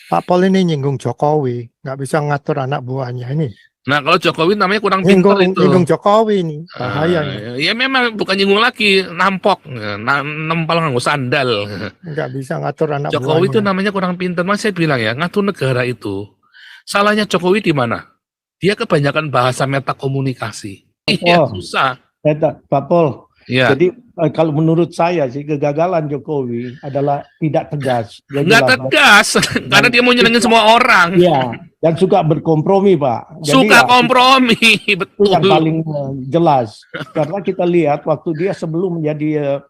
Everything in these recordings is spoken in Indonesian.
Pak Pol ini nyinggung Jokowi, nggak bisa ngatur anak buahnya ini. Nah, kalau Jokowi namanya kurang pinter Nyinggung, itu. nyinggung Jokowi ini, bahaya ini. Ya memang bukan nyinggung lagi, nampok, nempel nganggo sandal. Nggak bisa ngatur anak Jokowi itu buahnya. namanya kurang pinter. Mas saya bilang ya, ngatur negara itu. Salahnya Jokowi di mana? Dia kebanyakan bahasa metakomunikasi. Iya, Oh, susah. Pak Pol. Ya, Jadi kalau menurut saya sih kegagalan Jokowi adalah tidak tegas. Dia nggak jelas. tegas, karena dia mau nyenengin semua orang. Iya, dan suka berkompromi, Pak. Jadi Suka ya, kompromi, itu betul. yang paling jelas. Karena kita lihat waktu dia sebelum menjadi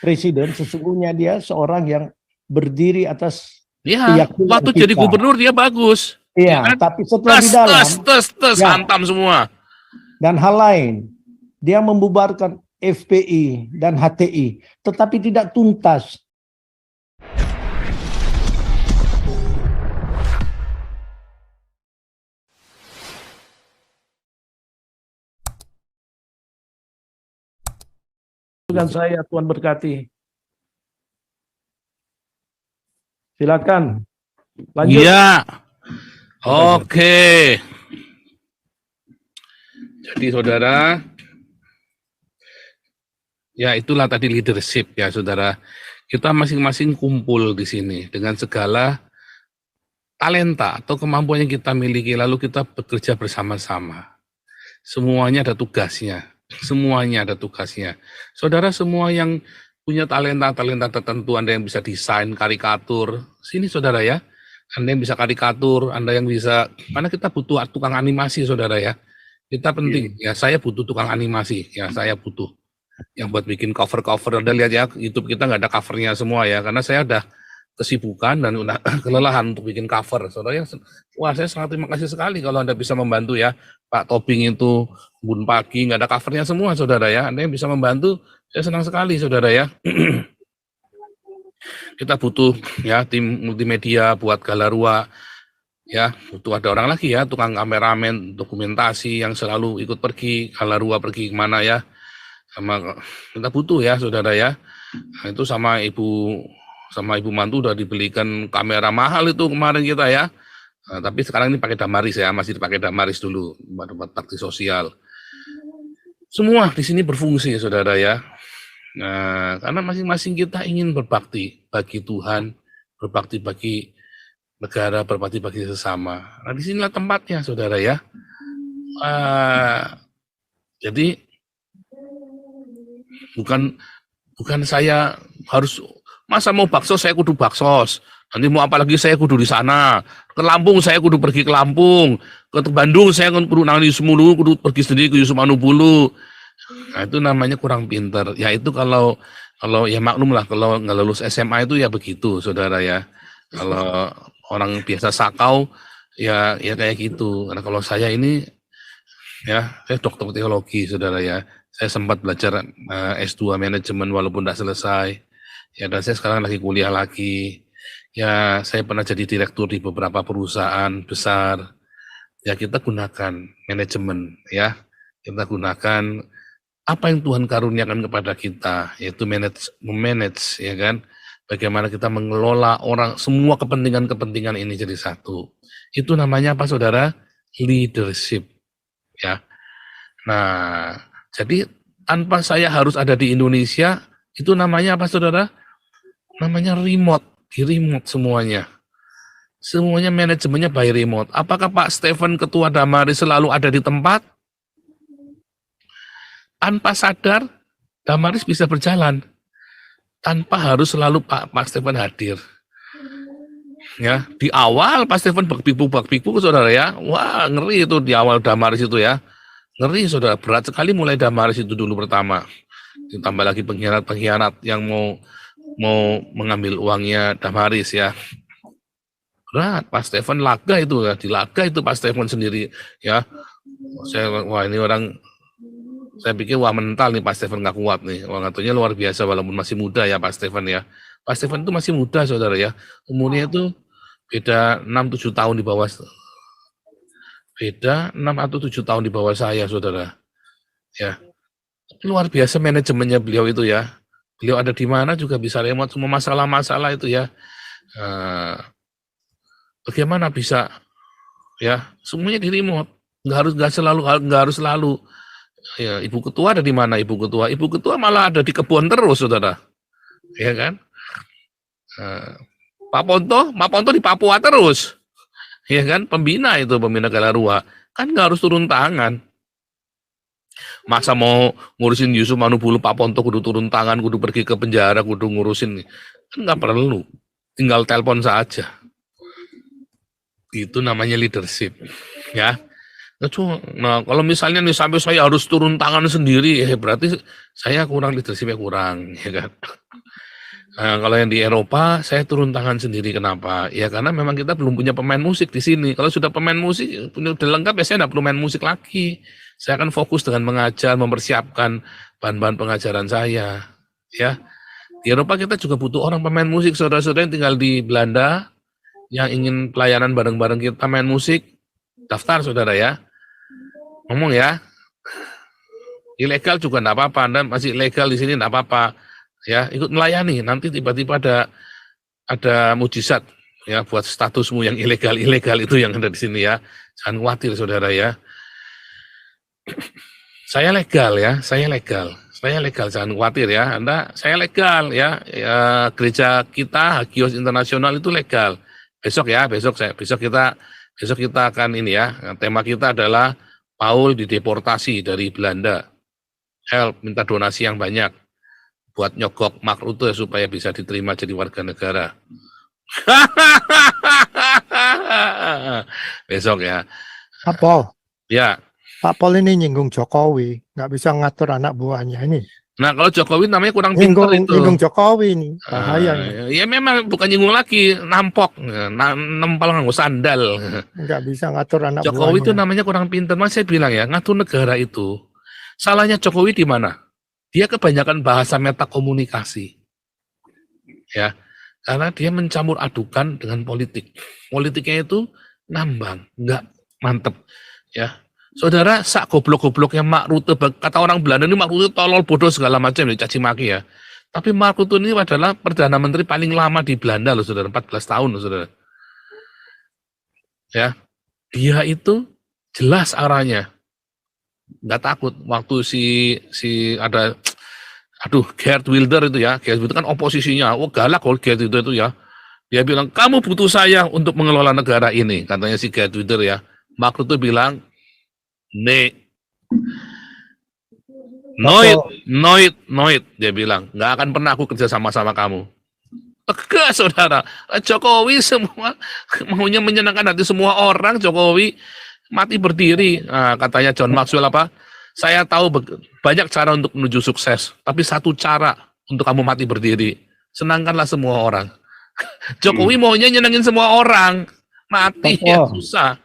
presiden, sesungguhnya dia seorang yang berdiri atas Ya, keyakinan waktu kita. jadi gubernur dia bagus. Iya, Ya kan? tapi setelah di dalam ya, hantam semua. dan hal lain, dia membubarkan FPI dan HTI, tetapi tidak tuntas. Dan saya, Tuhan berkati. Silakan. Lanjut. Iya. Oke. Jadi saudara, ya itulah tadi leadership ya saudara. Kita masing-masing kumpul di sini dengan segala talenta atau kemampuan yang kita miliki, lalu kita bekerja bersama-sama. Semuanya ada tugasnya. Semuanya ada tugasnya. Saudara semua yang punya talenta-talenta tertentu, Anda yang bisa desain, karikatur, sini saudara ya. Anda yang bisa karikatur, Anda yang bisa, karena kita butuh tukang animasi saudara ya. Kita penting, ya saya butuh tukang animasi, ya saya butuh. Yang buat bikin cover-cover, Anda lihat ya, YouTube kita nggak ada covernya semua ya, karena saya udah kesibukan dan udah kelelahan untuk bikin cover. Saudara, wah saya sangat terima kasih sekali kalau Anda bisa membantu ya. Pak Tobing itu, Bun Pagi, nggak ada covernya semua saudara ya. Anda yang bisa membantu, saya senang sekali saudara ya. Kita butuh ya tim multimedia buat Galarua, ya butuh ada orang lagi ya, tukang kameramen, dokumentasi yang selalu ikut pergi, Galarua pergi kemana ya. Sama kita butuh ya saudara ya. Nah, itu sama ibu mantu udah dibelikan kamera mahal itu kemarin kita ya. Nah, tapi sekarang ini pakai Damaris ya, masih dipakai Damaris dulu buat bakti sosial. Semua di sini berfungsi saudara ya. Nah, karena masing-masing kita ingin berbakti bagi Tuhan, berbakti bagi negara, berbakti bagi sesama. Nah, di sinilah tempatnya saudara ya. Jadi bukan saya harus, masa mau bakso saya kudu baksos, nanti mau apa lagi saya kudu di sana, ke Lampung saya kudu pergi ke Lampung, ke Bandung saya kudu nang Yusmulu, kudu pergi sendiri ke Yusumanubulu. Nah itu namanya kurang pinter. Ya itu kalau ya maklum lah, kalau nggak lulus SMA itu ya begitu saudara ya. Kalau orang biasa sakau ya kayak gitu. Karena kalau saya ini ya saya dokter teologi saudara ya. Saya sempat belajar S2 manajemen walaupun tidak selesai. Ya dan saya sekarang lagi kuliah lagi. Ya saya pernah jadi direktur di beberapa perusahaan besar. Ya kita gunakan manajemen ya. Kita gunakan apa yang Tuhan karuniakan kepada kita, yaitu memanage ya kan. Bagaimana kita mengelola orang, semua kepentingan-kepentingan ini jadi satu. Itu namanya apa saudara? Leadership ya. Nah, jadi tanpa saya harus ada di Indonesia, itu namanya apa saudara? Namanya remote, di remote semuanya. Semuanya manajemennya by remote. Apakah Pak Stephen Ketua Damaris selalu ada di tempat? Tanpa sadar, Damaris bisa berjalan. Tanpa harus selalu Pak Stephen hadir. Ya, di awal Pak Stephen bakpiku saudara ya. Wah, ngeri itu di awal Damaris itu ya. Ngeri saudara, berat sekali mulai Damaris itu dulu pertama. Ditambah lagi pengkhianat yang mau mengambil uangnya Damaris ya. Berat, Pak Stephen laga itu ya, di laga itu Pak Stephen sendiri ya. Wah ini orang, saya pikir wah mental nih Pak Stephen nggak kuat nih. Wah katanya luar biasa walaupun masih muda ya Pak Stephen ya. Pak Stephen itu masih muda saudara ya. Umurnya itu beda 6-7 tahun di bawah. Beda 6 atau 7 tahun di bawah saya saudara. Ya. Luar biasa manajemennya beliau itu ya. Beliau ada di mana juga bisa remote semua masalah-masalah itu ya. Bagaimana bisa ya semuanya di remote? Nggak harus selalu. Ya, ibu ketua ada di mana ibu ketua? Ibu ketua malah ada di kebun terus, saudara. Ya kan? Pak Ponto di Papua terus. Ya kan? Pembina Galarua. Kan nggak harus turun tangan. Masa mau ngurusin Yusuf Manubulu, Pak Ponto kudu turun tangan, kudu pergi ke penjara, kudu ngurusin. Kan nggak perlu. Tinggal telepon saja. Itu namanya leadership. Ya. Nah, kalau misalnya nih sampai saya harus turun tangan sendiri, berarti saya leadershipnya kurang, ya kan? Nah, kalau yang di Eropa, saya turun tangan sendiri. Kenapa? Ya karena memang kita belum punya pemain musik di sini. Kalau sudah pemain musik, udah lengkap, ya saya nggak perlu main musik lagi. Saya akan fokus dengan mengajar, mempersiapkan bahan-bahan pengajaran saya. Ya, di Eropa kita juga butuh orang pemain musik, saudara-saudara yang tinggal di Belanda, yang ingin pelayanan bareng-bareng kita main musik, daftar saudara ya. Ngomong ya, ilegal juga enggak apa-apa, Anda masih legal di sini enggak apa-apa, ya ikut melayani. Nanti tiba-tiba ada mujizat ya buat statusmu yang ilegal itu yang ada di sini ya. Jangan khawatir saudara ya. Saya legal, jangan khawatir ya. Saya legal ya. Gereja kita Hagios Internasional itu legal. Besok kita akan ini ya. Tema kita adalah Paul dideportasi dari Belanda. Help, minta donasi yang banyak buat nyogok Mark Rutte supaya bisa diterima jadi warga negara. Besok ya. Pak Pol, Ya. Pak Pol ini nyinggung Jokowi, nggak bisa ngatur anak buahnya ini. Nah, kalau Jokowi namanya kurang pintar itu. Nyinggung Jokowi ini, bahaya. Ya memang bukan nyinggung lagi, nampok, nempel nganggo sandal. Nggak bisa ngatur anak Jokowi buahnya. itu namanya kurang pintar. Mas saya bilang ya, ngatur negara itu. Salahnya Jokowi di mana? Dia kebanyakan bahasa metakomunikasi. Ya. Karena dia mencampur adukan dengan politik. Politiknya itu nambang, enggak mantep. Ya. Saudara, sak goblok-gobloknya Mark Rutte, kata orang Belanda ini Mark Rutte tolol, bodoh segala macam, caci maki ya. Tapi Mark Rutte ini adalah Perdana Menteri paling lama di Belanda loh, saudara, 14 tahun loh, saudara. Ya, dia itu jelas arahnya, nggak takut. Waktu ada, Geert Wilders itu ya, Geert Wilders kan oposisinya, galak kalau Geert Wilders itu ya. Dia bilang, kamu butuh saya untuk mengelola negara ini, katanya si Geert Wilders ya. Mark Rutte bilang, Noit, dia bilang, nggak akan pernah aku kerja sama kamu. Tegas, saudara. Jokowi semua maunya menyenangkan hati semua orang. Jokowi mati berdiri. Nah, katanya John Maxwell apa? Saya tahu banyak cara untuk menuju sukses, tapi satu cara untuk kamu mati berdiri. Senangkanlah semua orang. Jokowi maunya nyenengin semua orang. Mati ya susah.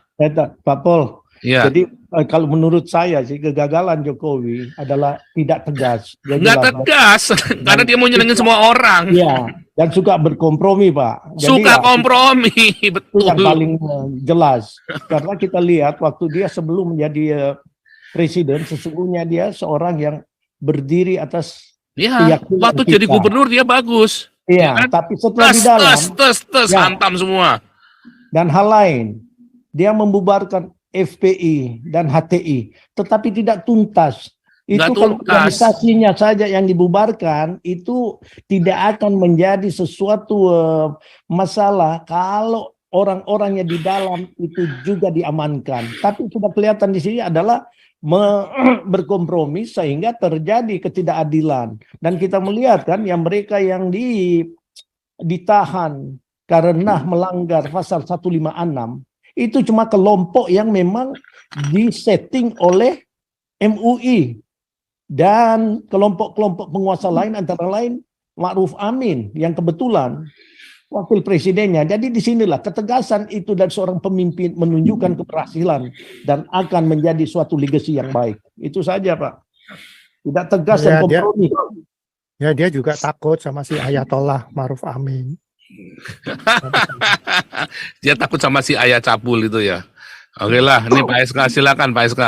Pak Pol. Ya. Jadi kalau menurut saya sih kegagalan Jokowi adalah tidak tegas. Nggak tegas, karena dia mau nyenengin semua orang. Iya, dan suka berkompromi, Pak. Jadi suka kompromi, betul. Itu yang paling jelas. Karena kita lihat waktu dia sebelum menjadi presiden, sesungguhnya dia seorang yang berdiri atas keyakinan waktu jadi gubernur dia bagus. Iya, kan? Tapi setelah di dalam, hantam semua. Dan hal lain, dia membubarkan FPI dan HTI, tetapi tidak tuntas. Itu kalau organisasinya saja yang dibubarkan, itu tidak akan menjadi sesuatu masalah kalau orang-orangnya di dalam itu juga diamankan. Tapi sudah kelihatan di sini adalah berkompromi sehingga terjadi ketidakadilan. Dan kita melihat kan yang mereka yang ditahan karena melanggar pasal 156, itu cuma kelompok yang memang disetting oleh MUI dan kelompok-kelompok penguasa lain, antara lain Ma'ruf Amin yang kebetulan wakil presidennya. Jadi disinilah ketegasan itu dari seorang pemimpin menunjukkan keberhasilan dan akan menjadi suatu legacy yang baik. Itu saja, Pak. Tidak tegas dan kompromi. Dia juga takut sama si Ayatollah Ma'ruf Amin. Dia takut sama si ayah cabul itu ya. Oke lah, ini Pak SK, silakan Pak SK.